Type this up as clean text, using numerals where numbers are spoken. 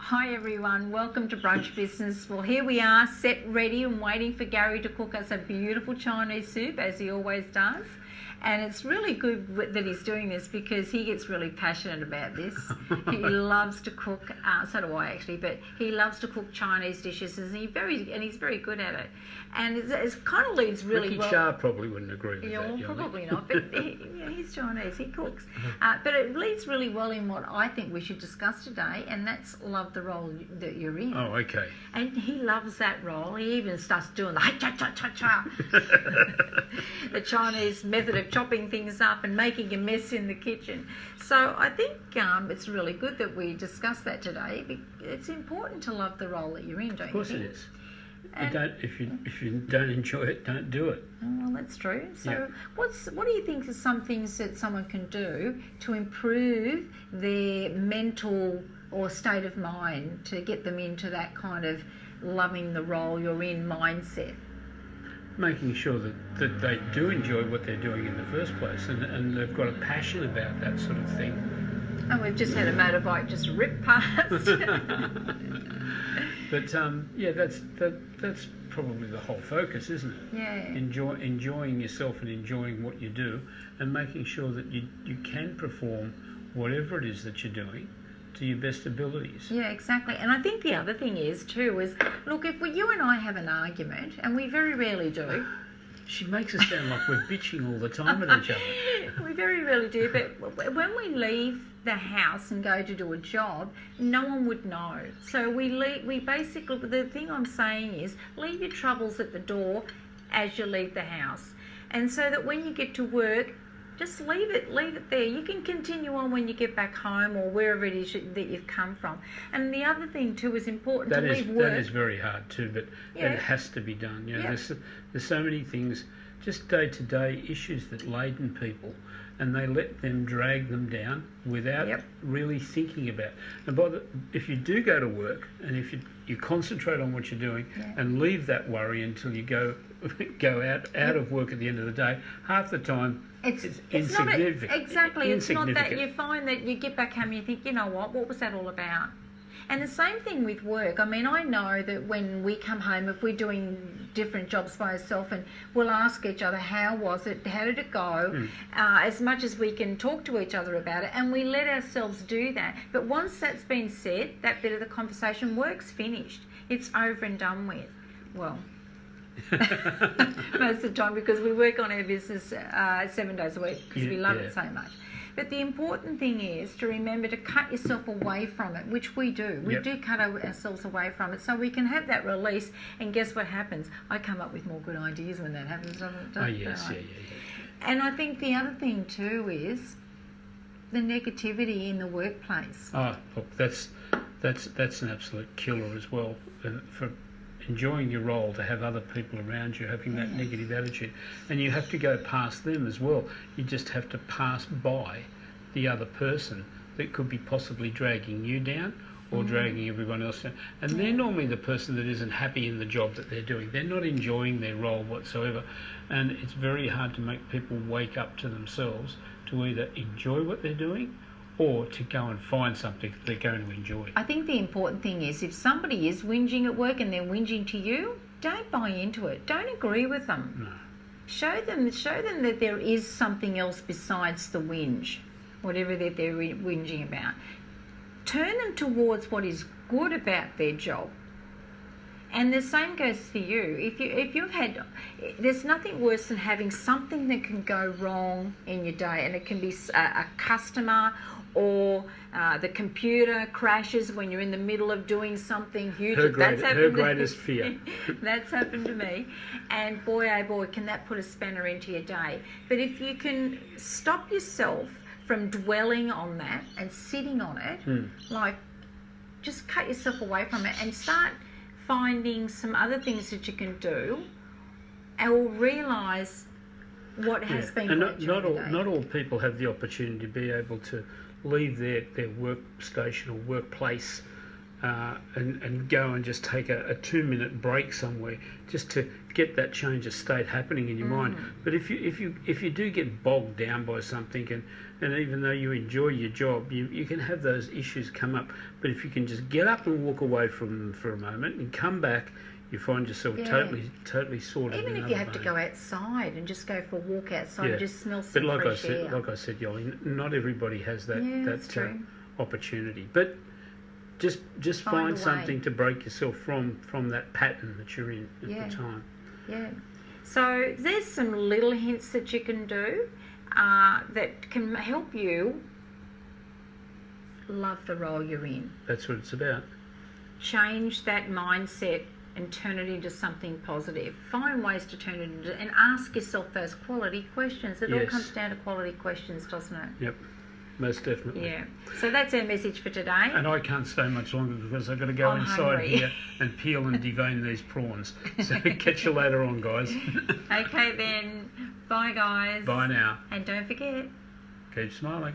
Hi everyone, welcome to Brunch Business. Well, here we are, set, ready and waiting for Gary to cook us a beautiful Chinese soup, as he always does. And it's really good that he's doing this because he gets really passionate about this. He loves to cook, so do I actually, but he loves to cook Chinese dishes and he's very good at it. And it kind of leads really Ricky well. Shah probably wouldn't agree with that. Well, probably not, but he's Chinese, he cooks. But it leads really well in what I think we should discuss today, and that's love the role that you're in. Oh, okay. And he loves that role. He even starts doing the cha-cha-cha-cha, the Chinese method of chopping things up and making a mess in the kitchen. So I think it's really good that we discuss that today. It's important to love the role that you're in, don't you think? Of course it is. If you don't enjoy it, don't do it. Well, that's true. So Yeah. what do you think are some things that someone can do to improve their mental or state of mind to get them into that kind of loving the role you're in mindset? Making sure that they do enjoy what they're doing in the first place and they've got a passion about that sort of thing. And we've just had a motorbike just rip past. But yeah, that's probably the whole focus, isn't it? Yeah. Enjoying yourself and enjoying what you do, and making sure that you can perform whatever it is that you're doing to your best abilities. Yeah, exactly. And I think the other thing is too is, look, if you and I have an argument, and we very rarely do. She makes us sound like we're bitching all the time at each other. We very rarely do, but when we leave the house and go to do a job, no one would know. So we basically, the thing I'm saying is, leave your troubles at the door as you leave the house. And so that when you get to work, just leave it there. You can continue on when you get back home or wherever it is that you've come from. And the other thing too is important to leave work. That is very hard too, but it has to be done. You know, there's so many things, just day-to-day issues that laden people, and they let them drag them down without really thinking about it. And if you do go to work, and if you concentrate on what you're doing and leave that worry until you go out of work at the end of the day, half the time it's insignificant. Exactly. It's not that you find that you get back home and you think, you know what was that all about? And the same thing with work. I mean, I know that when we come home, if we're doing different jobs by ourselves, and we'll ask each other, how was it? How did it go? As much as we can talk to each other about it, and we let ourselves do that. But once that's been said, that bit of the conversation, work's finished. It's over and done with. Well, most of the time, because we work on our business 7 days a week because we love it so much. But the important thing is to remember to cut yourself away from it, which we do. We do cut ourselves away from it so we can have that release. And guess what happens? I come up with more good ideas when that happens, doesn't it? Oh, yes, yeah. And I think the other thing too is the negativity in the workplace. Oh, look, that's an absolute killer as well. For enjoying your role, to have other people around you having that negative attitude, and you have to go past them as well. You just have to pass by the other person that could be possibly dragging you down or dragging everyone else down, and they're normally the person that isn't happy in the job that they're doing. They're not enjoying their role whatsoever, and it's very hard to make people wake up to themselves to either enjoy what they're doing or to go and find something that they're going to enjoy. I think the important thing is, if somebody is whinging at work and they're whinging to you, don't buy into it. Don't agree with them. No. Show them that there is something else besides the whinge, whatever that they're whinging about. Turn them towards what is good about their job. And the same goes for you. If you've had, there's nothing worse than having something that can go wrong in your day, and it can be a customer, or the computer crashes when you're in the middle of doing something huge. Her greatest fear. That's happened to me. And boy, oh boy, can that put a spanner into your day. But if you can stop yourself from dwelling on that and sitting on it, like just cut yourself away from it and start finding some other things that you can do, and will realise what has been and great during the day. not all people have the opportunity to be able to leave their workstation or workplace and go and just take a 2-minute break somewhere, just to get that change of state happening in your mind. But if you do get bogged down by something, and even though you enjoy your job, you can have those issues come up. But if you can just get up and walk away from them for a moment and come back, you find yourself totally sorted. Even if you have to go outside and just go for a walk outside and just smell some fresh air. Like I said, Yoli, not everybody has that opportunity. But just find something to break yourself from that pattern that you're in at the time. Yeah. So there's some little hints that you can do that can help you love the role you're in. That's what it's about. Change that mindset and turn it into something positive. Find ways to turn it into, and ask yourself those quality questions. It all comes down to quality questions, doesn't it? Yep, most definitely. Yeah. So that's our message for today. And I can't stay much longer because I've got to go inside here and peel and devein these prawns. So catch you later on, guys. Okay then. Bye, guys. Bye now. And don't forget, keep smiling.